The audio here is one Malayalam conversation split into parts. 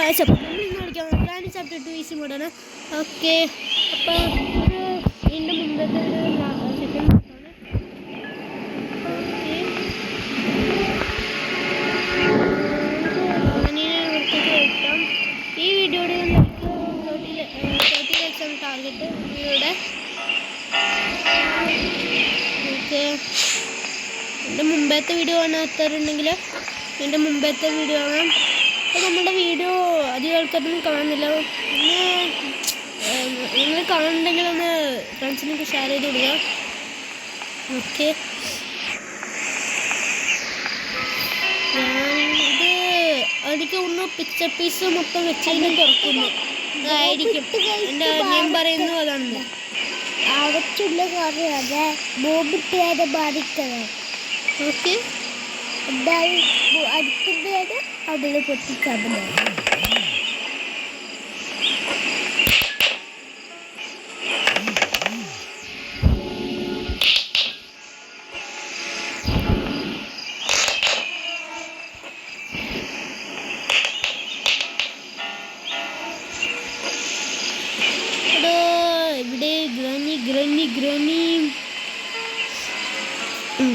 ഗ്രാനി ചാപ്റ്റർ 2 ഈസി മോഡാണ്. ഓക്കെ, അപ്പോൾ ഇതിൻ്റെ മുമ്പത്തെ സെക്കൻഡ് ഈ വീഡിയോയുടെ 30 ലക്ഷം ടാർഗറ്റ് വീഡിയോയുടെ. ഓക്കെ, എൻ്റെ മുമ്പത്തെ വീഡിയോ കാണാത്തവരുണ്ടെങ്കിൽ എൻ്റെ മുമ്പത്തെ വീഡിയോ കാണാം. അപ്പോൾ നമ്മുടെ വീഡിയോ അധികം ആൾക്കാരൊന്നും കാണുന്നില്ല. പിന്നെ നിങ്ങൾ കാണുന്നുണ്ടെങ്കിൽ ഒന്ന് ഫ്രണ്ട്സിനൊക്കെ ഷെയർ ചെയ്ത് വിടുക. ഓക്കെ, ഞാനിത് എനിക്ക് ഒന്ന് പിക്ചർ പീസ് മൊത്തം വെച്ചതിന് തുറക്കുന്നു. അതായിരിക്കും എൻ്റെ ഞാൻ പറയുന്നു. അതാണ് ആവശ്യമുള്ള കാര്യമാണ് ബോബിട്ടുകാരെ ബാധിക്കണം. ഓക്കെ, എന്തായാലും അടുത്തത് അതിൽ പൊട്ടിച്ചാൽ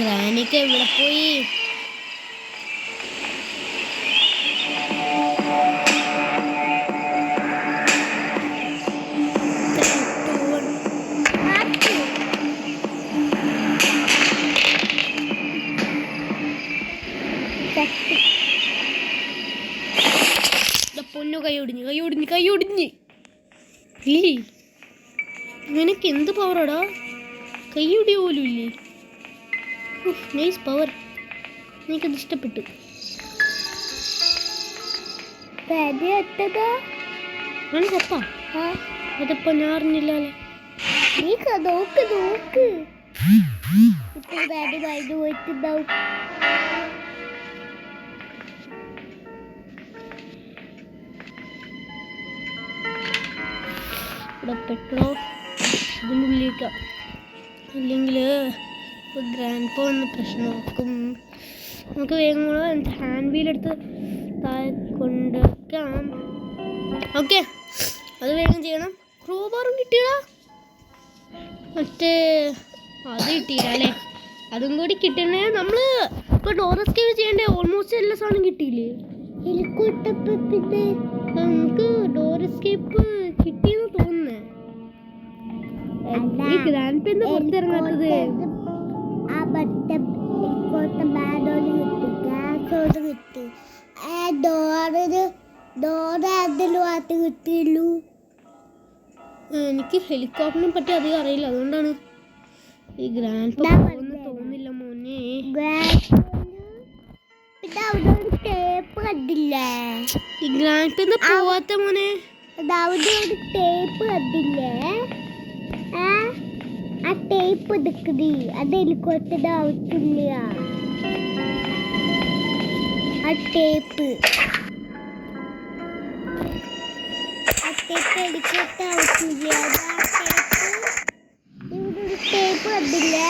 ഗ്രാനിക്ക് എവിടെ പോയി? പൊന്നു, കൈയൊടിഞ്ഞ് ഇല്ലേ? നിനക്ക് എന്ത് പവറാടാ? കൈയൊടി പോലും ഇല്ലേ? നൈസ് പവർ, എനിക്കത് ഇഷ്ടപ്പെട്ടു. അതപ്പോ ഞാൻ അറിഞ്ഞില്ലല്ലേ. നോക്ക് ഇപ്പൊ ഡാഡി വൈകി പോയിട്ടുണ്ടാവും. ഇവിടെ പെട്ടോ ഇതിനുള്ളിലേക്കാം, അല്ലെങ്കിൽ ഗ്രാൻഡ് പോ ഒന്ന് പ്രശ്നമാക്കും. നമുക്ക് വേഗം കൂടെ ഹാൻഡ് വീലെടുത്ത് താഴെ കൊണ്ടുവയ്ക്കാം. ഓക്കെ, അത് വേഗം ചെയ്യണം. ക്രോബാറും കിട്ടിയടാ, മറ്റേ അത് കിട്ടിയില്ല അല്ലേ? അതും കൂടി കിട്ടണേ. നമ്മൾ ഇപ്പോൾ ഡോർ എസ്കേപ്പ് ചെയ്യേണ്ടേ ഓൾമോസ്റ്റ് എല്ലാ സാധനം കിട്ടിയില്ലേ? പിന്നെ നമുക്ക് ഡോർ എസ്കേപ്പ് കിട്ടിയെന്ന് തോന്നുന്നേ. ഈ ഗ്രാൻഡ് പേ പുറത്തിറങ്ങാത്തത് കിട്ടിയുള്ളൂ. എനിക്ക് ഹെലികോപ്റ്ററിനെ പറ്റി അധികം അറിയില്ല, അതുകൊണ്ടാണ്. ഈ ഗ്രാൻഡ് പേ തോന്നില്ല മോനെ. ടേപ്പ് കണ്ടില്ലേ? ഈ ഗ്രാൻഡ് പേ പോവാത്ത മോനെ. ഒരു ടേപ്പ് കണ്ടില്ലേ? ആ ടേപ്പ് എടുക്കണി, അത് ഹെലികോപ്റ്ററിന്റെ ആവശ്യമില്ല. ആ ടേപ്പ് ഹെലികോപ്റ്റർ ആവശ്യമില്ല. ഇവിടെ ഒരു ടേപ്പ് കണ്ടില്ലേ?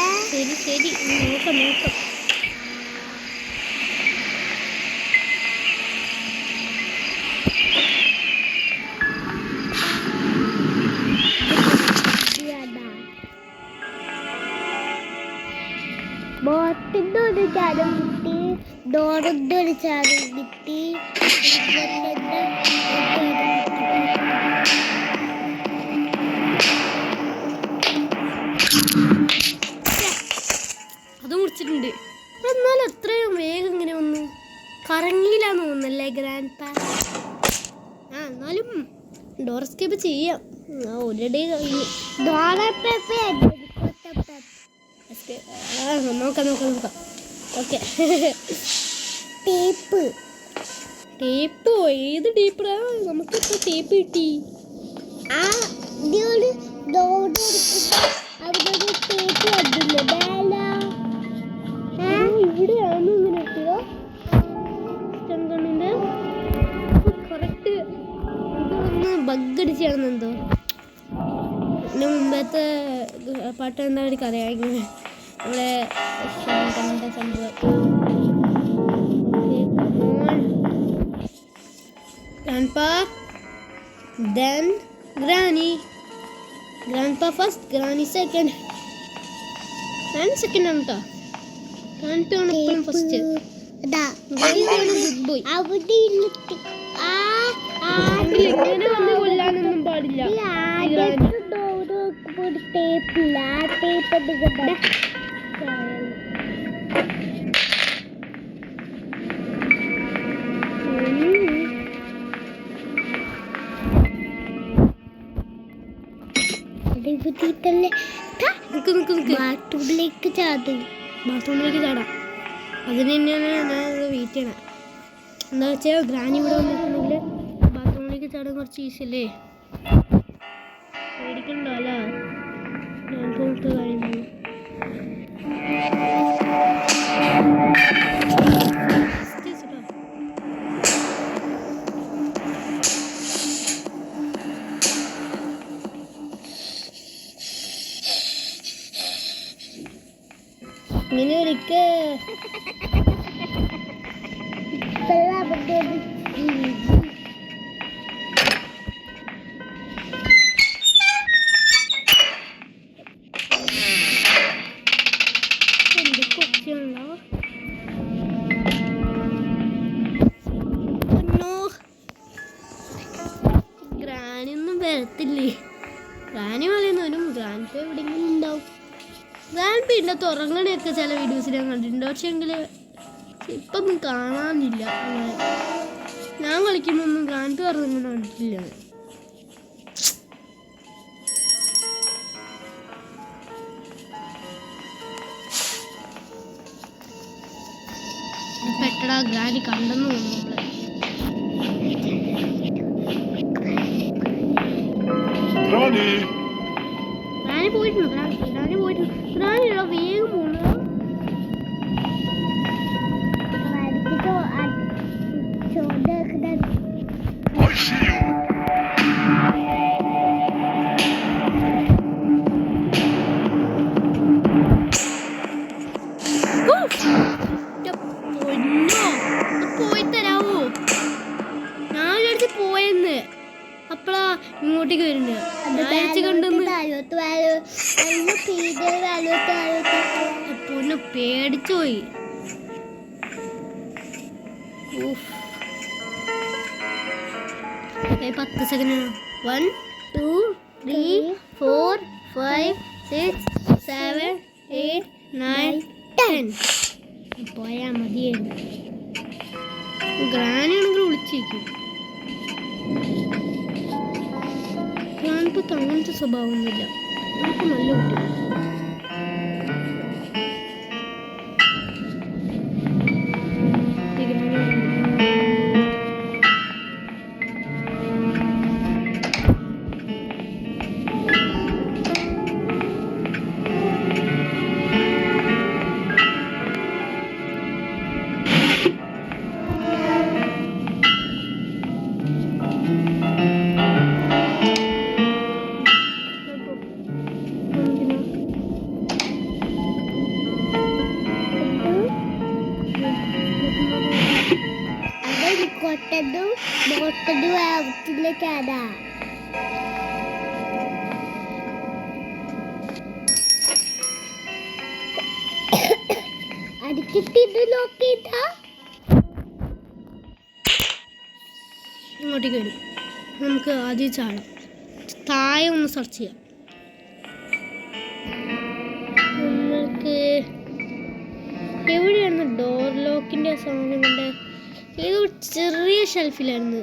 ശരി നോക്കാം. ബോട്ടിന്റെ ഒരു ചാരം കിട്ടി, ഡോറിന്റെ ഒരു ചാരം കിട്ടി, അത് മുറിച്ചിട്ടുണ്ട്. എന്നാലും എത്രയും വേഗം ഇങ്ങനെ വന്നു കറങ്ങിയില്ലാന്ന് തോന്നുന്നല്ലേ ഗ്രാൻഡ് പാ. എന്നാലും ഡോർ എസ്കേപ്പ് ചെയ്യാം. ഒരിടേ കഴിഞ്ഞു. നോക്കാം. ഓക്കെ, ടേപ്പ് ഏത് ടേപ്പാ? നമുക്കിപ്പോ ടേപ്പ് കിട്ടി. ഇവിടെയാണ് ഇങ്ങനെ കിട്ടിയോ? കറക്റ്റ് ഇതൊന്ന് ബഗ്ഗടിച്ചാണെന്നെന്തോ. പിന്നെ മുമ്പത്തെ പാട്ട് എന്താ എനിക്കറിയാം. ഇങ്ങനെ നമ്മുടെ സംഭവം Grandpa, then Granny. Grandpa first, Granny second. Granny second ആണ് കേട്ടോ. Grandpa ആണ് എപ്പോഴും ഫസ്റ്റ്. Granny ആണ് good boy. അവിടെ ഇരുന്നിട്ട് ഇങ്ങനെ വന്ന് കൊല്ലാനൊന്നും പാടില്ല. ടേപ്പില്ല ആ ടേപ്പ് എടുക്കട്ടെ. ബാത്റൂമിലേക്ക് ചാടും. ബാത്റൂമിലേക്ക് ചാടാം. അതിന് തന്നെയാണ് ഞാൻ വെയിറ്റ് ചെയ്യണേ. എന്താ വെച്ചാൽ ഗ്രാനി ഇവിടെ വന്നിട്ടുണ്ടെങ്കിൽ ബാത്റൂമിലേക്ക് ചാടാൻ കുറച്ച് ഈസി അല്ലേ. പേടിക്കണ്ടോ അല്ല ഞാൻ പോയിട്ട് കാര്യം ഇങ്ങനെ ഒരിക്കൽ ഗ്രാനി ഒന്നും വരത്തില്ലേ. ഗ്രാനി പറയുന്നവരും ഗ്രാൻഡ് എവിടെയെങ്കിലും ഉണ്ടാവും. ഗ്രാൻഡ് ഇതിനകത്ത് ഉറങ്ങണയൊക്കെ ചില വീഡിയോസിൽ ഞാൻ കണ്ടിട്ടുണ്ട്. പക്ഷെ എങ്കിൽ ഇപ്പം ഒന്നും കാണാനില്ല. ഞാൻ കളിക്കുമ്പോൾ ഒന്നും ഗ്രാൻഡ് ഉറങ്ങണ കണ്ടിട്ടില്ല. പെട്ടടാ ഗ്രാനി കണ്ടെന്ന് തോന്നുന്നു. ഗ്രാനി പോയിട്ടുണ്ട്. ഗ്രാനി പോയിട്ടുണ്ട്. ഗ്രാനിയുടെ വേഗം പോണു. പോയി തരാവോ? ഞാൻ വിചാരിച്ച് പോയെന്ന്. അപ്പളാ ഇങ്ങോട്ടേക്ക് വരുന്നത്. പൊന്നു പേടിച്ചു പോയി. 10 സെക്കൻഡ്. 1 2 3 4 5 6 7 8 9 10. പോയാ മതിയായിരുന്നു. ഗ്രാനാണെങ്കിൽ വിളിച്ചേക്കും. ഗ്രാൻഡ് അങ്ങനത്തെ സ്വഭാവമൊന്നുമില്ല. നമുക്ക് നല്ല കുട്ടിയാണ്. ബോട്ടത് ആവത്തില്ലേക്കാടാ. അടിച്ചിട്ട് ഇത് നോക്കിട്ടാ ഇങ്ങോട്ടേക്ക് വരും. നമുക്ക് ആദ്യം ചാടാം. താഴെ ഒന്ന് സെർച്ച് ചെയ്യാം. നമ്മൾക്ക് എവിടെയാണ് ഡോർ ലോക്കിൻ്റെ സാധനം കൊണ്ട്? ഏതോ ചെറിയ ഷെൽഫിലായിരുന്നു.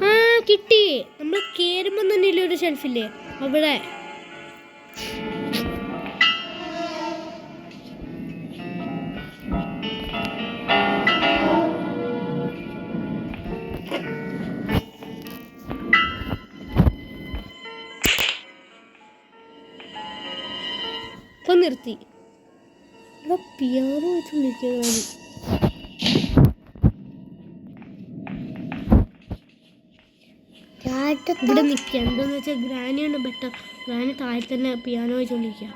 ആ കിട്ടി. നമ്മൾ കയറുമ്പം തന്നെ ഇല്ല ഒരു ഷെൽഫില്ലേ അവിടെ. ഇപ്പം നിർത്തി. ഇവിടെ പിയാനോ വെച്ചുകൊണ്ടിരിക്കുന്നത്. ഇവിടെ നിൽക്കുക. എന്താന്ന് വെച്ചാൽ ഗ്രാനിയാണ് ബെറ്റർ. ഗ്രാനി താഴെ തന്നെ പിയാനോ വെച്ചുകൊണ്ടിരിക്കുക.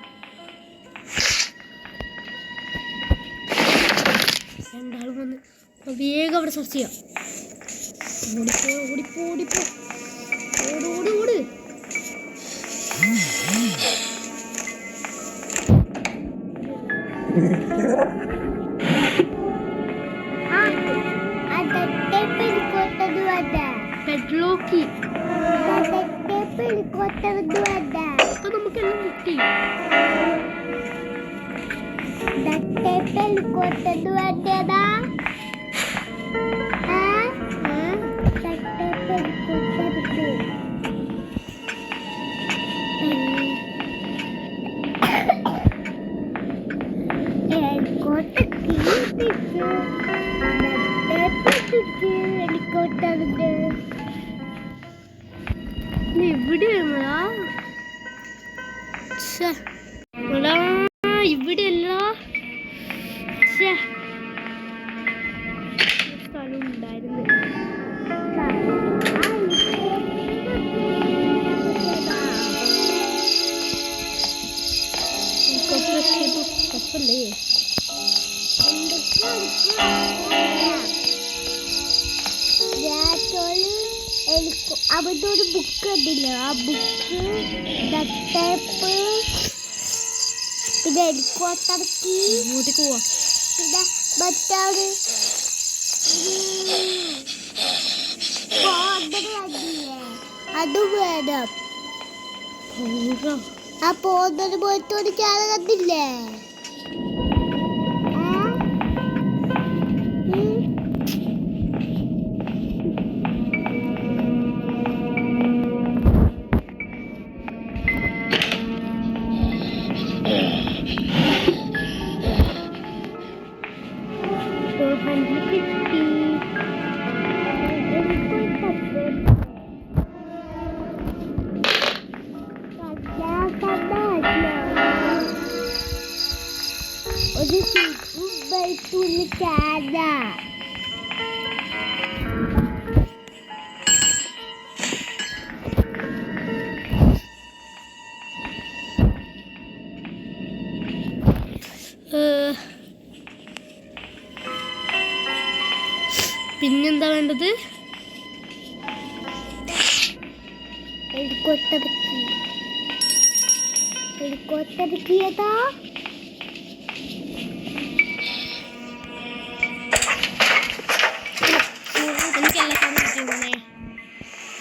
രണ്ടാളും വന്ന് വേഗം അവിടെ സെർച്ച് ചെയ്യാം. ഓടിപ്പോ ഓടിപ്പോ ഓടിപ്പോ ഓട് ഓട് ഓട്. പെഡ്ലോക്കി അപ്പൊ നമുക്കെല്ലാം കിട്ടി. എവിടെയാ ഇവിടെയല്ല സ്ഥലം ഉണ്ടായിരുന്നു. കപ്പല്ലേ അവിടെ ഒരു ബുക്ക് കണ്ടില്ല, ആ ബുക്ക് ടേപ്പ് പിന്നെ ഹെലികോപ്റ്റർക്ക് ഇങ്ങോട്ടേക്ക് പോവാ. പിന്നെ മറ്റാണ് അത് വേണം. ആ പോകുന്നത് പോയിട്ട് ഒരു ചാല കണ്ടില്ലേ? ഒരു ബൈത്തുള്ള ചാല പിന്നെന്താ വേണ്ടത്? ഹെലികോപ്റ്റർ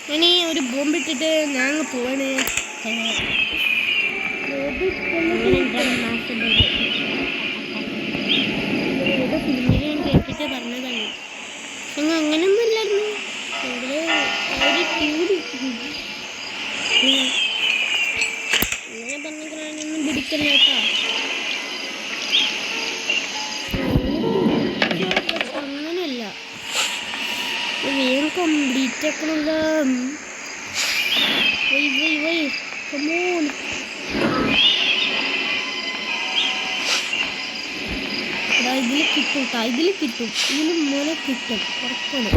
ഞാനീ ഒരു ബോംബിട്ടിട്ട് ഞാൻ പോവാണ്. ഫിലിമിൽ ഞാൻ കേട്ടിട്ട് പറഞ്ഞതാണ്. അങ്ങ് അങ്ങനെയൊന്നും ഇല്ലായിരുന്നു. അങ്ങനെ പറഞ്ഞൊന്നും പിടിക്കല്ല കേട്ടോ. അങ്ങനെയല്ല, വേഗം കംപ്ലീറ്റ് ആക്കണല്ലോ. ഇതിൽ കിട്ടും കേട്ടോ, ഇതിൽ കിട്ടും, ഇതിന് മേലെ കിട്ടും ഉറപ്പാണ്.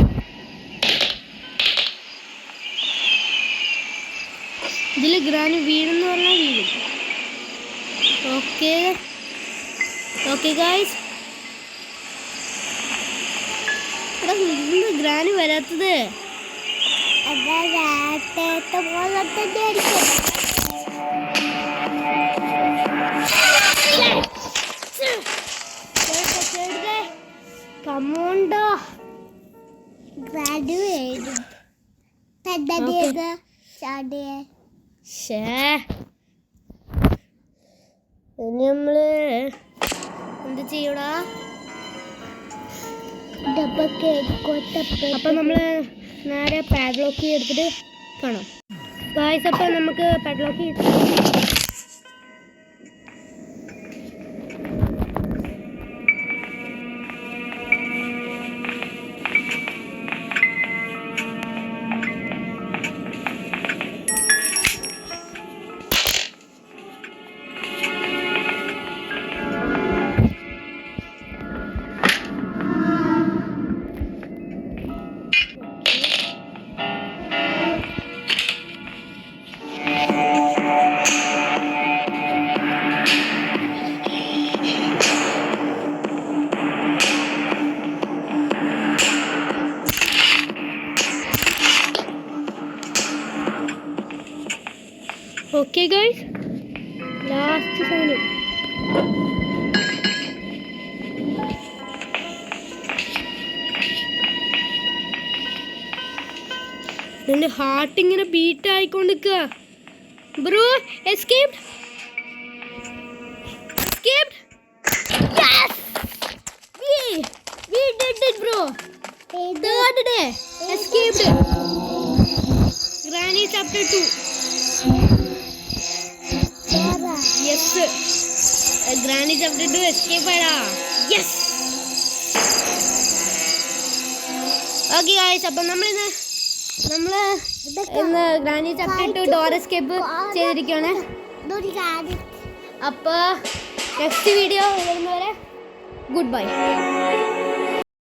ഇതിൽ ഗ്രാന് വീണെന്ന് പറഞ്ഞാൽ വീഴും. ഓക്കെ ഓക്കെ ഗായ്സ്, ഇവിടെ ഇന്ന് ഗ്രാന് വരാത്തത് കമോണ്ടോ നമ്മള് എന്ത് ചെയ്യടാ? അപ്പൊ നമ്മള് നേരെ പാഡ്ലോക്കി എടുത്തിട്ട് കാണാം ഗായ്സ്. അപ്പൊ നമുക്ക് പാഡ്ലോക്കി ഓക്കെ ഗൈസ്, ലാസ്റ്റ് സാധനം. എൻ്റെ ഹാർട്ട് ഇങ്ങനെ ബീറ്റ് ആയിക്കൊണ്ടിരിക്കുക. Bro escaped. Yes! We did it, bro. Third day. Escaped. Granny chapter 2. Yes. Granny chapter 2 escape ആടാ. Yes. Okay guys, അപ്പോൾ നമ്മളിന്ന് ഗ്രാനി ചാപ്റ്റർ 2 ഡോർ എസ്കേപ്പ് ചെയ്തിരിക്കുകയാണ്. അപ്പോൾ നെക്സ്റ്റ് വീഡിയോ വരുന്നവരെ ഗുഡ് ബൈ.